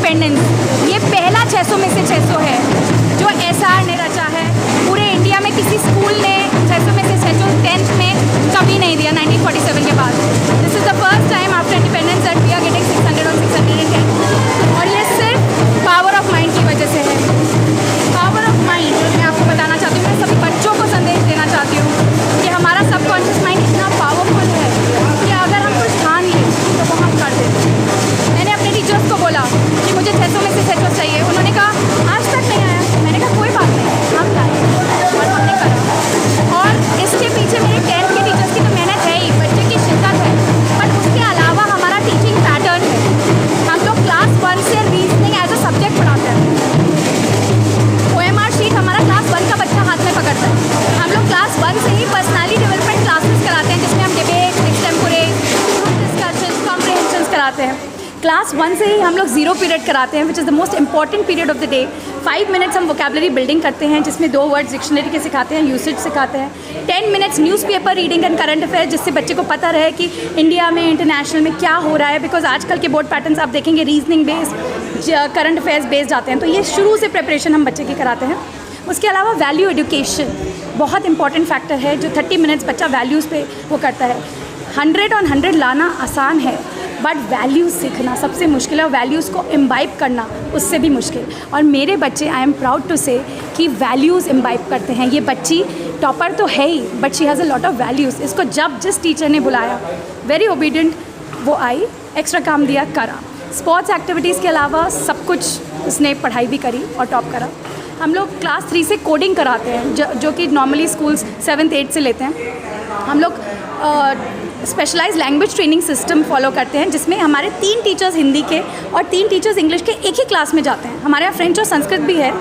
Independence, ये पहला 600 में से 600 है जो एसआर ने रचा है। पूरे इंडिया में किसी स्कूल ने 600 में से 600 10th में कभी नहीं दिया 1947 के बाद। This is the first time after independence that we are getting 600 और 610, और ये सिर्फ पावर ऑफ माइंड की वजह से है। पावर ऑफ माइंड मैं आपको बताना चाहती हूँ, मैं सभी बच्चों को संदेश देना चाहती हूँ कि हमारा सबकॉन्शियस माइंड इतना पावरफुल है कि अगर हम कुछ ठान लें तो वो हम कर देते हैं। मैंने अपने टीचर्स को बोला कि मुझे 600 में से 600 चाहिए, उन्होंने कहा आज तक नहीं आया। मैंने कहा कोई बात नहीं, हम लाए और हमने करा। और इसके पीछे मेरे 10th के टीचर्स की तो मेहनत है ही, बच्चे की शिद्दत है, बट उसके अलावा हमारा टीचिंग पैटर्न है। हम लोग क्लास 1 से रीजनिंग एज अ सब्जेक्ट पढ़ाते हैं। OMR शीट हमारा क्लास 1 का बच्चा हाथ में पकड़ता है। हम लोग क्लास 1 से ही पर्सनालिटी डेवलपमेंट क्लासेस कराते हैं, जिसमें हम डिबेट, एक्सटेम्पोरेट, ग्रुप डिस्कशन, कॉम्प्रिहेंशंस कराते हैं। क्लास 1 से ही हम लोग 0 पीरियड कराते हैं, which is the most important period of the day. 5 minutes हम वोकेबलरी बिल्डिंग करते हैं, जिसमें 2 वर्ड्स डिक्शनरी के सिखाते हैं, यूसेज सिखाते हैं। 10 minutes newspaper reading and current affair, जिससे बच्चे को पता रहे कि इंडिया में, इंटरनेशनल में क्या हो रहा है। बिकॉज आजकल के बोर्ड पैटर्न्स आप देखेंगे reasoning based, current affairs based आते हैं, तो ये शुरू से प्रिपरेशन हम बच्चे की कराते हैं। उसके अलावा वैल्यू एजुकेशन बहुत इंपॉर्टेंट फैक्टर है, जो 30 मिनट्स बच्चा वैल्यूज़ पे वो करता है। 100 on 100 लाना आसान है, बट वैल्यूज़ सीखना सबसे मुश्किल है, और वैल्यूज़ को इम्बाइब करना उससे भी मुश्किल। और मेरे बच्चे, आई एम प्राउड टू से, कि वैल्यूज़ इम्बाइब करते हैं। ये बच्ची टॉपर तो है ही, but she has a lot of values. इसको जब जिस टीचर ने बुलाया, वेरी ओबीडियंट, वो आई, एक्स्ट्रा काम दिया, करा। स्पोर्ट्स एक्टिविटीज़ के अलावा सब कुछ उसने पढ़ाई भी करी और टॉप करा। हम लोग क्लास 3 से कोडिंग कराते हैं, जो कि नॉर्मली स्कूल्स 7th 8th से लेते हैं। हम लोग specialise language training system follow करते हैं, जिसमें हमारे 3 टीचर्स हिंदी के और 3 टीचर्स इंग्लिश के एक ही क्लास में जाते हैं। हमारे यहाँ फ्रेंच और संस्कृत भी है,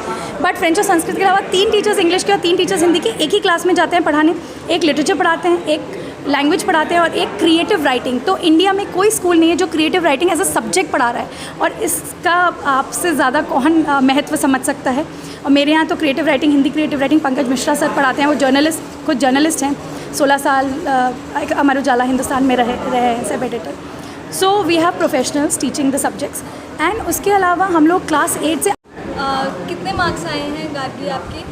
बट फ्रेंच और संस्कृत के अलावा 3 टीचर्स इंग्लिश के और 3 टीचर्स हिंदी के एक ही क्लास में जाते हैं पढ़ाने। एक लिटरेचर पढ़ाते हैं, एक लैंग्वेज पढ़ाते हैं और एक क्रिएटिव राइटिंग। तो इंडिया में कोई स्कूल नहीं है जो creative writing as a subject पढ़ा रहा है, और इसका आपसे ज़्यादा कौन महत्व समझ सकता है। और मेरे यहाँ तो creative writing, Hindi creative writing Pankaj Mishra sir पढ़ाते हैं। वो जर्नलिस्ट, खुद जर्नलिस्ट हैं, 16 साल अमर उजाला हिंदुस्तान में रहे हैं sub editor. So we have professionals teaching the subjects. And उसके अलावा हम लोग क्लास 8 से कितने मार्क्स आए हैं गार्गी आपके?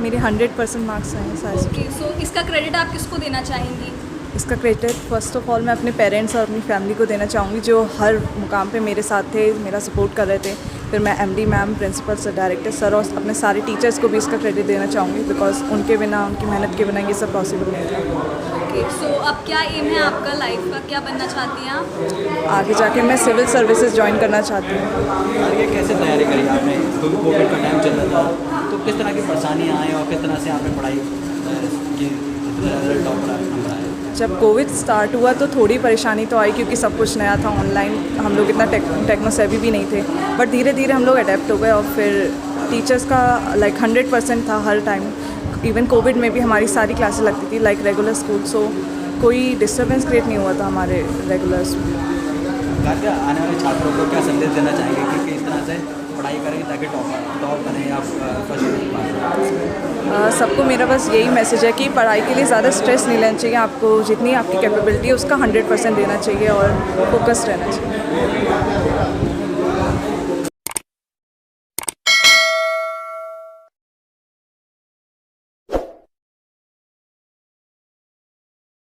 मेरे 100% मार्क्स आए हैं सारे। ओके, सो इसका क्रेडिट आप किसको देना चाहेंगी? इसका क्रेडिट फर्स्ट ऑफ ऑल मैं अपने पेरेंट्स और अपनी फैमिली को देना चाहूँगी, जो हर मुकाम पे मेरे साथ थे, मेरा सपोर्ट कर रहे थे। फिर मैं MD ma'am, principal sir, director sir और अपने सारे टीचर्स को भी इसका क्रेडिट देना चाहूँगी, बिकॉज उनके बिना, उनकी मेहनत के बिना ये सब पॉसिबल नहीं था। ओके, सो अब क्या एम है आपका लाइफ का? क्या बनना चाहती हैं आप? आगे जाके मैं सिविल सर्विसेज ज्वाइन करना चाहती हूँ। आगे कैसे तैयारी करी आपने? क्योंकि कोविड का टाइम चल रहा था, तो किस तरह की परेशानियाँ आई और किस तरह से आपने पढ़ाई की, टॉपर नंबर आए? जब कोविड स्टार्ट हुआ तो थोड़ी परेशानी तो आई, क्योंकि सब कुछ नया था, ऑनलाइन हम लोग इतना टेक्नो सेवी भी नहीं थे, बट धीरे धीरे हम लोग अडेप्ट हो गए। और फिर टीचर्स का 100% था हर टाइम। इवन कोविड में भी हमारी सारी क्लासेस लगती थी लाइक रेगुलर स्कूल, सो कोई डिस्टर्बेंस क्रिएट नहीं हुआ था हमारे रेगुलर्स में। आने वाले छात्रों को क्या संदेश देना चाहेंगे कि किस तरह से पढ़ाई करेंगे ताकि टॉप बने आप फर्स्ट? सबको मेरा बस यही मैसेज है कि पढ़ाई के लिए ज़्यादा स्ट्रेस नहीं लेना चाहिए। आपको जितनी आपकी कैपेबिलिटी है उसका 100% देना चाहिए और फोकस्ड रहना चाहिए।